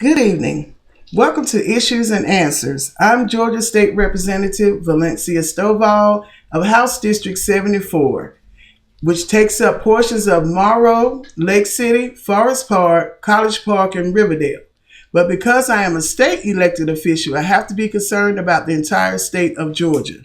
Good evening. Welcome to Issues and Answers. I'm Georgia State Representative Valencia Stovall of House District 74, which takes up portions of Morrow, Lake City, Forest Park, College Park, and Riverdale. But because I am a state elected official, I have to be concerned about the entire state of Georgia.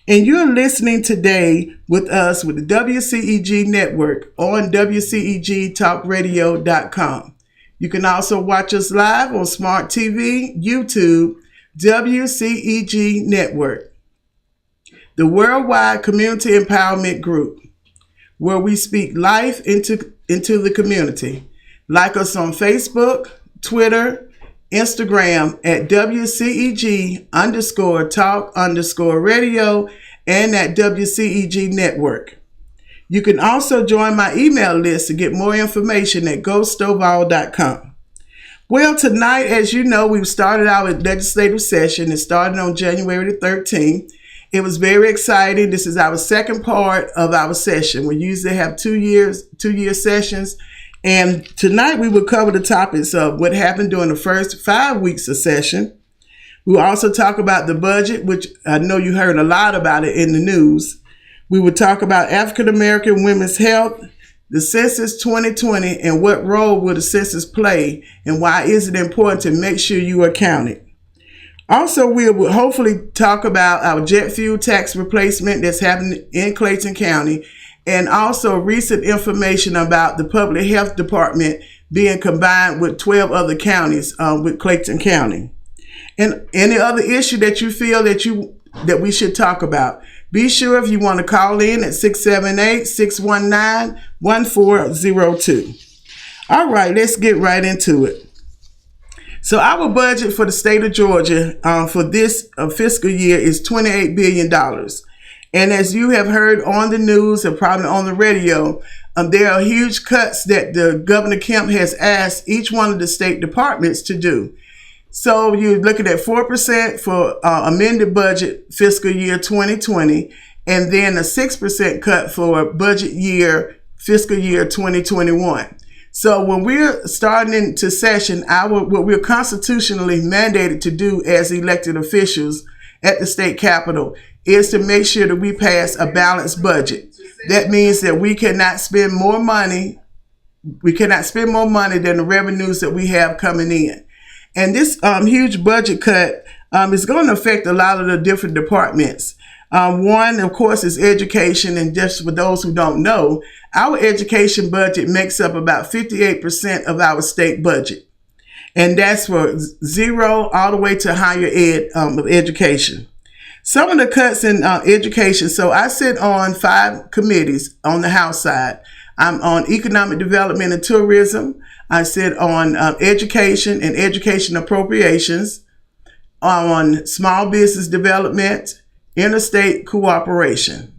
And you're listening today with us with the WCEG Network on WCEGTalkRadio.com. You can also watch us live on Smart TV, YouTube, WCEG Network, the Worldwide Community Empowerment Group, where we speak life into the community. Like us on Facebook, Twitter, Instagram at WCEG_talk_radio and at WCEG Network. You can also join my email list to get more information at ghostovall.com. Well, tonight, as you know, we've started our legislative session. It started on January the 13th. It was very exciting. This is our second part of our session. We usually have 2-year sessions. And tonight we will cover the topics of what happened during the first 5 weeks of session. We will also talk about the budget, which I know you heard a lot about it in the news. We will talk about African American women's health, the Census 2020, and what role will the census play, and why is it important to make sure you are counted. Also, we will hopefully talk about our jet fuel tax replacement that's happening in Clayton County, and also recent information about the public health department being combined with 12 other counties with Clayton County. And any other issue that you feel that we should talk about. Be sure if you want to call in at 678-619-1402. All right, let's get right into it. So our budget for the state of Georgia for this fiscal year is $28 billion. And as you have heard on the news and probably on the radio, there are huge cuts that the Governor Kemp has asked each one of the state departments to do. So you're looking at 4% for amended budget fiscal year 2020, and then a 6% cut for budget year fiscal year 2021. So when we're starting into session, what we're constitutionally mandated to do as elected officials at the state capitol is to make sure that we pass a balanced budget. That means that we cannot spend more money. We cannot spend more money than the revenues that we have coming in. And this huge budget cut is going to affect a lot of the different departments. One, of course, is education. And just for those who don't know, our education budget makes up about 58% of our state budget. And that's for zero all the way to higher ed of education. Some of the cuts in education. So I sit on 5 committees on the House side. I'm on economic development and tourism. I sit on education and education appropriations, on small business development, interstate cooperation.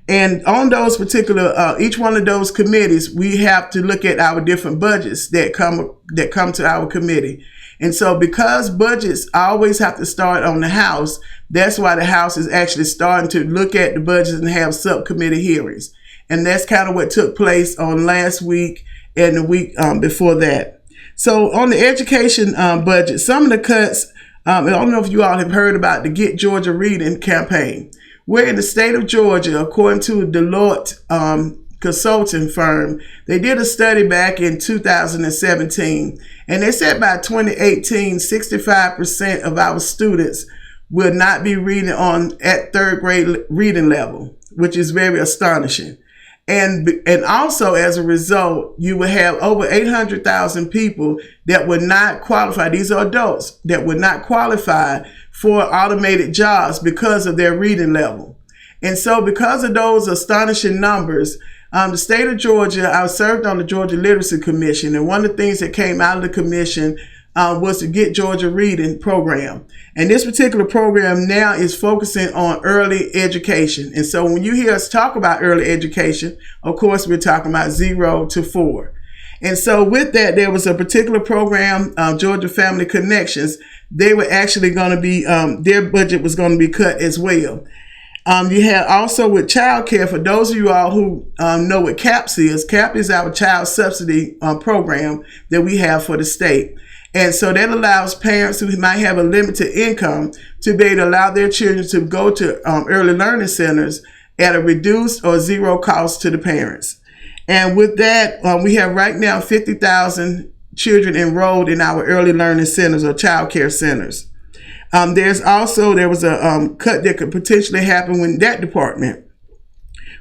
And on those particular, each one of those committees, we have to look at our different budgets that come to our committee. And so because budgets always have to start on the House, that's why the House is actually starting to look at the budgets and have subcommittee hearings. And that's kind of what took place on last week and the week before that. So on the education budget, some of the cuts, I don't know if you all have heard about the Get Georgia Reading campaign. We're in the state of Georgia, according to Deloitte consulting firm. They did a study back in 2017, and they said by 2018, 65% of our students will not be reading at 3rd grade reading level, which is very astonishing. And also as a result, you will have over 800,000 people that would not qualify. These are adults that would not qualify for automated jobs because of their reading level. And so because of those astonishing numbers, the state of Georgia, I served on the Georgia Literacy Commission. And one of the things that came out of the commission was to Get Georgia Reading program. And this particular program now is focusing on early education. And so when you hear us talk about early education, of course, we're talking about 0 to 4. And so with that, there was a particular program, Georgia Family Connections. They were actually going to be, their budget was going to be cut as well. You had also with child care, for those of you all who know what CAPS is our child subsidy program that we have for the state. And so that allows parents who might have a limited income to be able to allow their children to go to early learning centers at a reduced or zero cost to the parents. And with that, we have right now 50,000 children enrolled in our early learning centers or child care centers. There was a cut that could potentially happen in that department.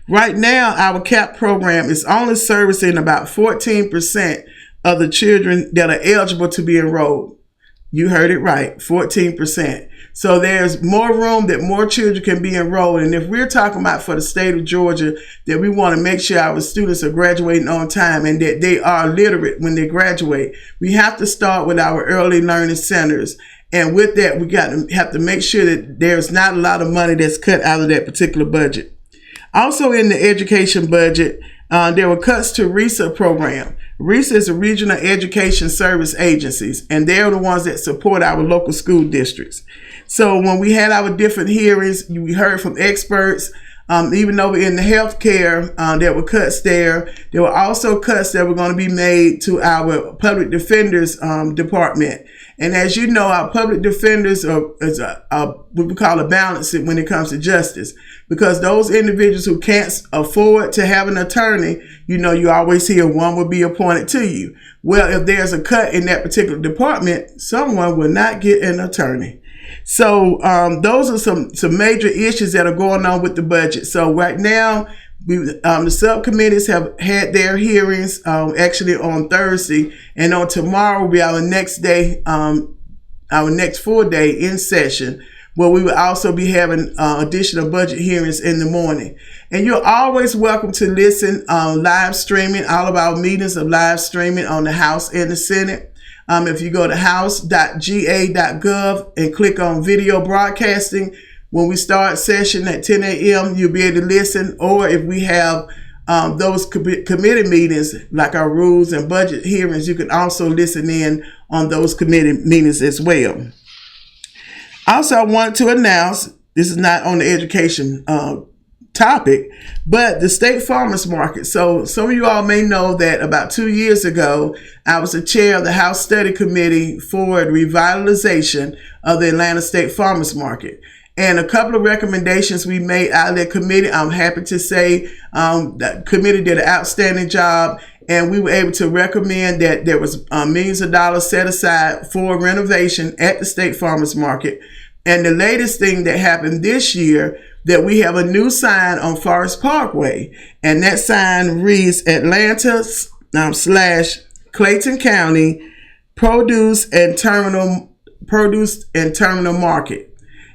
Right now, our CAP program is only servicing about 14% of the children that are eligible to be enrolled. You heard it right, 14%. So there's more room that more children can be enrolled. And if we're talking about for the state of Georgia, that we want to make sure our students are graduating on time and that they are literate when they graduate, we have to start with our early learning centers. And with that, we have to make sure that there's not a lot of money that's cut out of that particular budget. Also in the education budget, there were cuts to RESA program. RESA is a regional education service agencies, and they're the ones that support our local school districts. So when we had our different hearings, we heard from experts, even over in the healthcare, there were cuts there. There were also cuts that were going to be made to our public defenders department. And as you know, our public defenders is what we call a balance when it comes to justice, because those individuals who can't afford to have an attorney, you always hear one will be appointed to you. Well, if there's a cut in that particular department, someone will not get an attorney. So those are some major issues that are going on with the budget. So right now, the subcommittees have had their hearings actually on Thursday, and on tomorrow will be our next day, our next full day in session, where we will also be having additional budget hearings in the morning. And you're always welcome to listen live streaming. All of our meetings are live streaming on the House and the Senate. If you go to house.ga.gov and click on video broadcasting, when we start session at 10 a.m., you'll be able to listen. Or if we have those committee meetings, like our rules and budget hearings, you can also listen in on those committee meetings as well. Also, I want to announce, this is not on the education topic, but the state farmers market. So some of you all may know that about 2 years ago, I was the chair of the House Study Committee for the Revitalization of the Atlanta State Farmers Market. And a couple of recommendations we made out of that committee. I'm happy to say that committee did an outstanding job, and we were able to recommend that there was millions of dollars set aside for renovation at the State Farmers Market. And the latest thing that happened this year, that we have a new sign on Forest Parkway, and that sign reads Atlanta / Clayton County Produce and Terminal Market.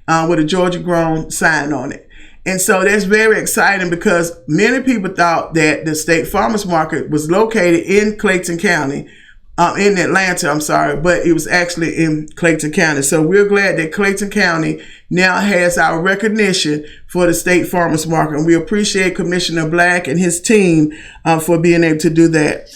With a Georgia grown sign on it. And so that's very exciting, because many people thought that the State Farmers Market was located in Clayton County, in Atlanta, but it was actually in Clayton County. So we're glad that Clayton County now has our recognition for the State Farmers Market. And we appreciate Commissioner Black and his team for being able to do that.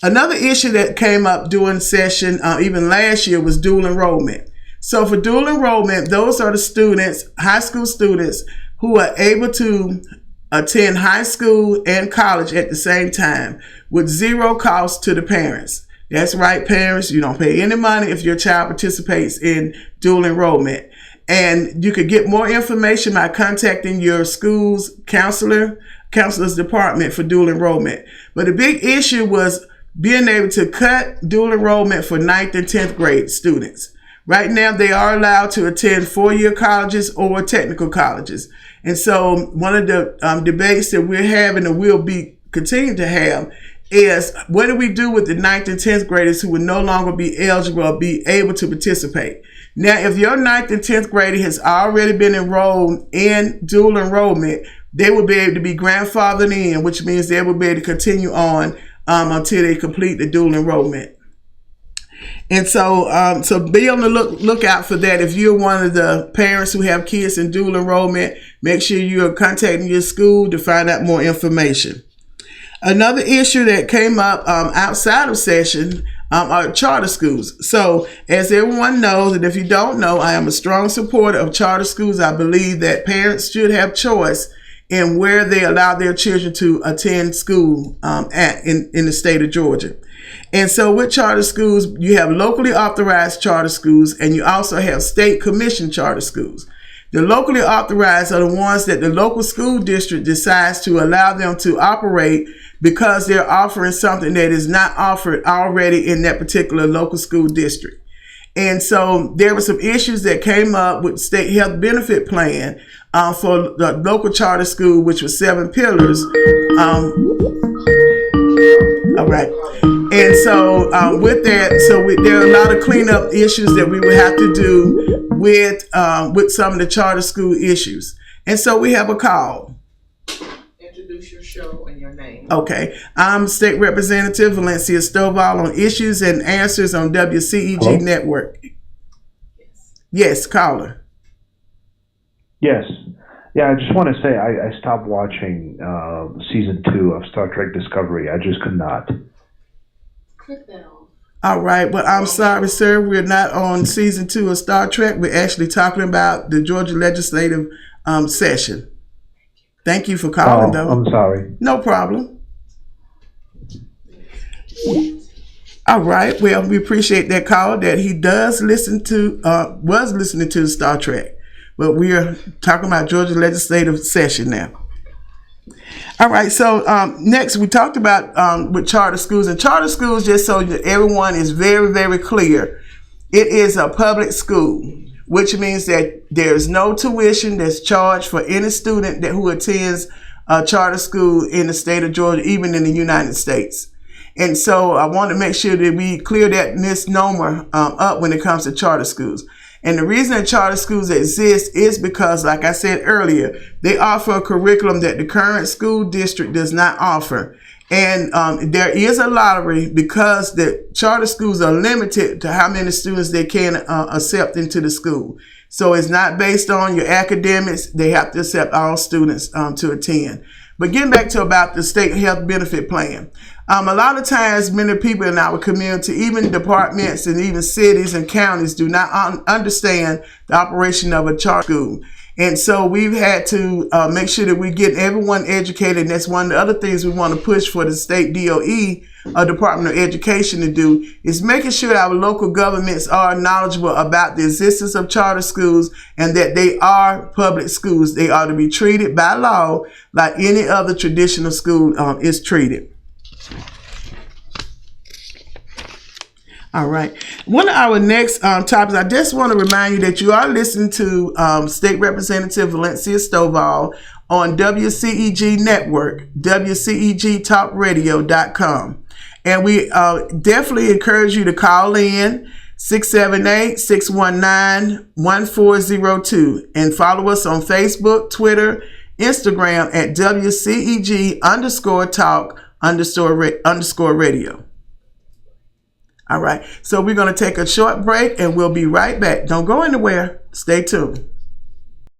Another issue that came up during session, even last year, was dual enrollment. So for dual enrollment, those are the students, high school students, who are able to attend high school and college at the same time with zero cost to the parents. That's right, parents, you don't pay any money if your child participates in dual enrollment. And you could get more information by contacting your school's counselor's department for dual enrollment. But the big issue was being able to cut dual enrollment for 9th and 10th grade students. Right now, they are allowed to attend four-year colleges or technical colleges. And so one of the debates that we're having, and we'll be continuing to have, is what do we do with the 9th and 10th graders who will no longer be eligible or be able to participate? Now, if your 9th and 10th grader has already been enrolled in dual enrollment, they will be able to be grandfathered in, which means they will be able to continue on until they complete the dual enrollment. And so be on the lookout for that. If you're one of the parents who have kids in dual enrollment, make sure you're contacting your school to find out more information. Another issue that came up outside of session are charter schools. So as everyone knows, and if you don't know, I am a strong supporter of charter schools. I believe that parents should have choice and where they allow their children to attend school in the state of Georgia. And so with charter schools, you have locally authorized charter schools, and you also have state commissioned charter schools. The locally authorized are the ones that the local school district decides to allow them to operate because they're offering something that is not offered already in that particular local school district. And so there were some issues that came up with state health benefit plan for the local charter school, which was 7 pillars. All right. And so with that, there are a lot of cleanup issues that we would have to do with some of the charter school issues. And so we have a call. Introduce your show and your name. Okay. I'm State Representative Valencia Stovall on Issues and Answers on WCEG Network. Yes, caller. Yes. Yeah, I just want to say I stopped watching season 2 of Star Trek Discovery. I just could not. Click that off. All right. Well, I'm sorry, sir. We're not on season 2 of Star Trek. We're actually talking about the Georgia legislative session. Thank you for calling, though. I'm sorry. No problem. All right. Well, we appreciate that call that he does listen to, was listening to Star Trek. But we are talking about Georgia legislative session now. All right. So next, we talked about with charter schools. And charter schools, just so that everyone is very, very clear, it is a public school, which means that there's no tuition that's charged for any student who attends a charter school in the state of Georgia, even in the United States. And so I want to make sure that we clear that misnomer up when it comes to charter schools. And the reason that charter schools exist is because, like I said earlier, they offer a curriculum that the current school district does not offer. And there is a lottery because the charter schools are limited to how many students they can accept into the school. So it's not based on your academics. They have to accept all students to attend. But getting back to about the state health benefit plan. A lot of times, many people in our community, even departments and even cities and counties, do not understand the operation of a charter school. And so we've had to make sure that we get everyone educated. And that's one of the other things we want to push for the state DOE, Department of Education, to do, is making sure our local governments are knowledgeable about the existence of charter schools and that they are public schools. They are to be treated by law like any other traditional school is treated. All right. One of our next topics, I just want to remind you that you are listening to State Representative Valencia Stovall on WCEG Network, WCEGTalkRadio.com. And we definitely encourage you to call in 678-619-1402 and follow us on Facebook, Twitter, Instagram at WCEG_talk_radio. All right. So we're going to take a short break and we'll be right back. Don't go anywhere. Stay tuned.